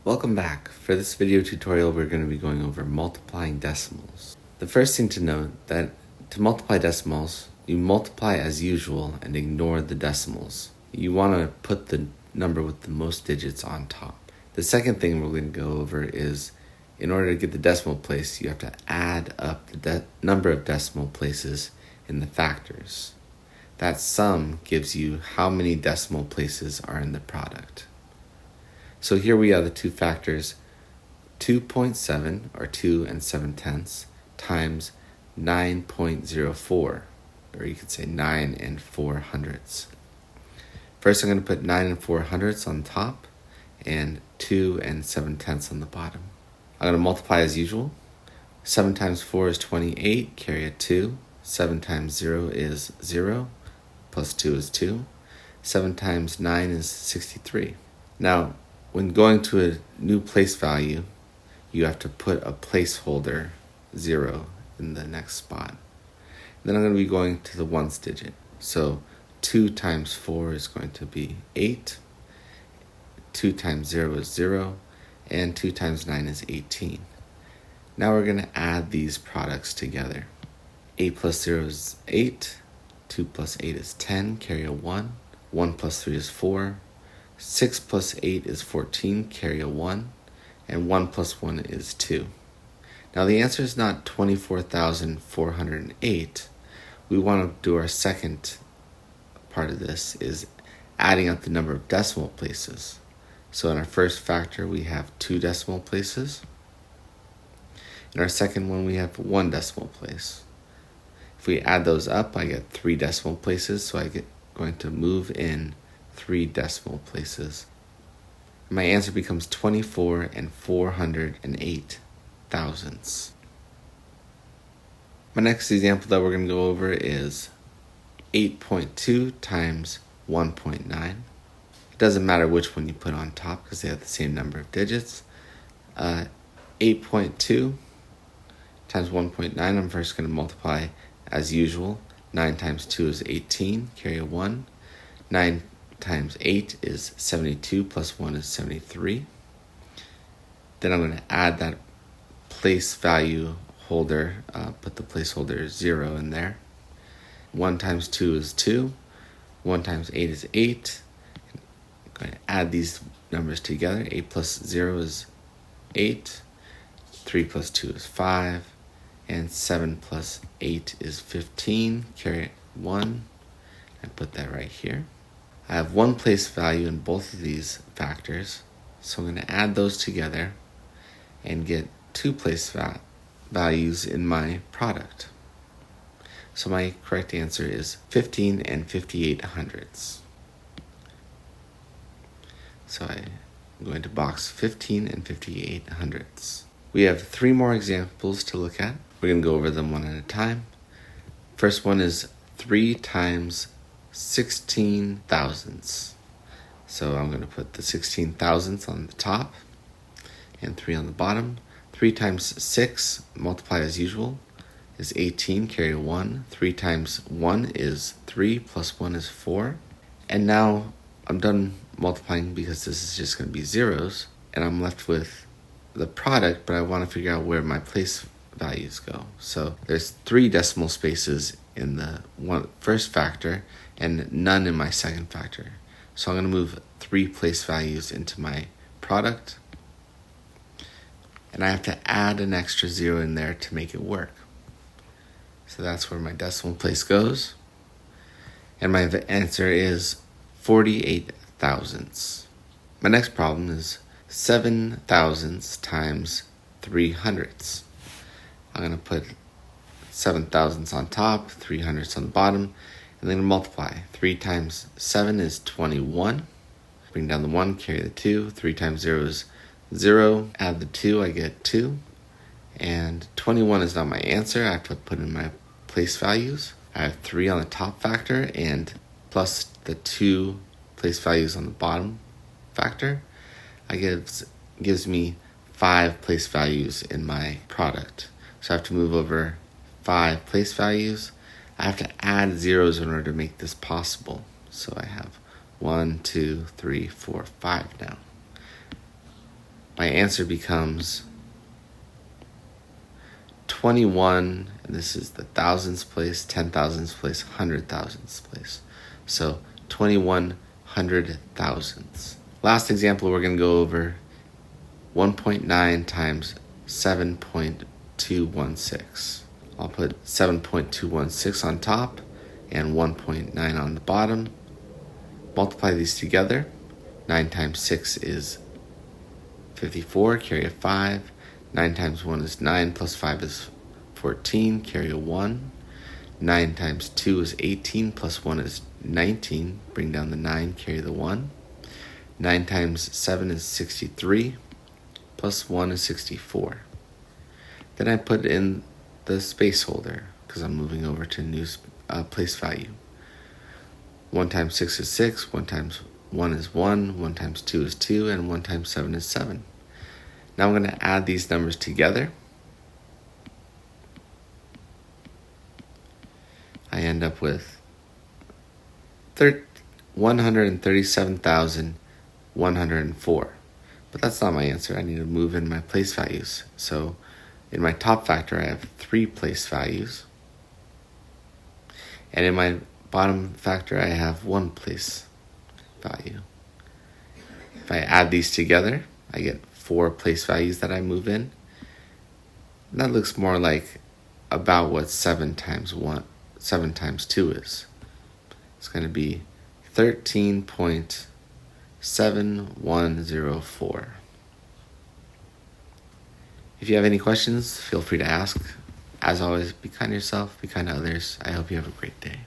Welcome back. For this video tutorial, we're going to be going over multiplying decimals. The first thing to note that to multiply decimals, you multiply as usual and ignore the decimals. You want to put the number with the most digits on top. The second thing we're going to go over is in order to get the decimal place, you have to add up the number of decimal places in the factors. That sum gives you how many decimal places are in the product. So here we have the two factors, 2.7 or 2 7/10 times 9.04, or you could say 9 4/100. First I'm going to put 9 4/100 on top and 2 7/10 on the bottom. I'm going to multiply as usual. 7 times 4 is 28, carry a 2. 7 times 0 is 0, plus 2 is 2. 7 times 9 is 63. Now, when going to a new place value, you have to put a placeholder 0 in the next spot. Then I'm going to be going to the ones digit. So 2 times 4 is going to be 8. 2 times 0 is 0. And 2 times 9 is 18. Now we're going to add these products together. 8 plus 0 is 8. 2 plus 8 is 10, carry a 1. 1 plus 3 is 4. 6 plus 8 is 14, carry a 1, and 1 plus 1 is 2. Now the answer is not 24,408. We want to do our second part of this, is adding up the number of decimal places. So in our first factor we have 2 decimal places. In our second one we have 1 decimal place. If we add those up, I get 3 decimal places, so I get going to move in 3 decimal places. My answer becomes 24 408 thousandths. My next example that we're going to go over is 8.2 times 1.9. It doesn't matter which one you put on top because they have the same number of digits. 8.2 times 1.9, I'm first going to multiply as usual. 9 times 2 is 18, carry a 1. 9 times 8 is 72, plus 1 is 73. Then I'm going to add that place value holder, put the placeholder 0 in there. 1 times 2 is 2. 1 times 8 is 8. I'm going to add these numbers together. 8 plus 0 is 8. 3 plus 2 is 5. And 7 plus 8 is 15. Carry 1. And put that right here. I have one place value in both of these factors, so I'm going to add those together and get 2 place values in my product. So my correct answer is 15 58/100. So I'm going to box 15 58/100. We have 3 more examples to look at. We're going to go over them one at a time. First one is 3 times 16 thousandths. So I'm going to put the 16 thousandths on the top and 3 on the bottom. 3 times 6, multiply as usual, is 18, carry a 1. 3 times 1 is 3, plus 1 is 4. And now I'm done multiplying because this is just going to be zeros, and I'm left with the product, but I want to figure out where my place values go. So there's 3 decimal spaces in the first factor and none in my second factor. So I'm going to move 3 place values into my product, and I have to add an extra 0 in there to make it work. So that's where my decimal place goes, and my answer is 48 thousandths. My next problem is 7 thousandths times 3 hundredths. I'm going to put 7 thousandths on top, 3 hundredths on the bottom, and then multiply. 3 times 7 is 21. Bring down the 1, carry the 2. 3 times 0 is 0. Add the 2, I get 2. And 21 is not my answer. I have to put in my place values. I have 3 on the top factor and plus the 2 place values on the bottom factor. Gives me 5 place values in my product. So I have to move over 5 place values. I have to add zeros in order to make this possible. So I have 1, 2, 3, 4, 5 now. my answer becomes 21, and this is the thousands place, 10,000s place, 100,000s place. So 2100,000ths. Last example we're going to go over 1.9 times 7.216. I'll put 7.216 on top and 1.9 on the bottom. Multiply these together. 9 times 6 is 54, carry a 5. 9 times 1 is 9, plus 5 is 14, carry a 1. 9 times 2 is 18, plus 1 is 19, bring down the 9, carry the 1. 9 times 7 is 63, plus 1 is 64. Then I put in the space holder, because I'm moving over to new place value. 1 times 6 is 6, 1 times 1 is 1, 1 times 2 is 2, and 1 times 7 is 7. Now I'm going to add these numbers together. I end up with 137,104. But that's not my answer. I need to move in my place values. So in my top factor, I have 3 place values. And in my bottom factor, I have 1 place value. If I add these together, I get 4 place values that I move in. And that looks more like about what 7 times 2 is. It's going to be 13.7104. If you have any questions, feel free to ask. As always, be kind to yourself, be kind to others. I hope you have a great day.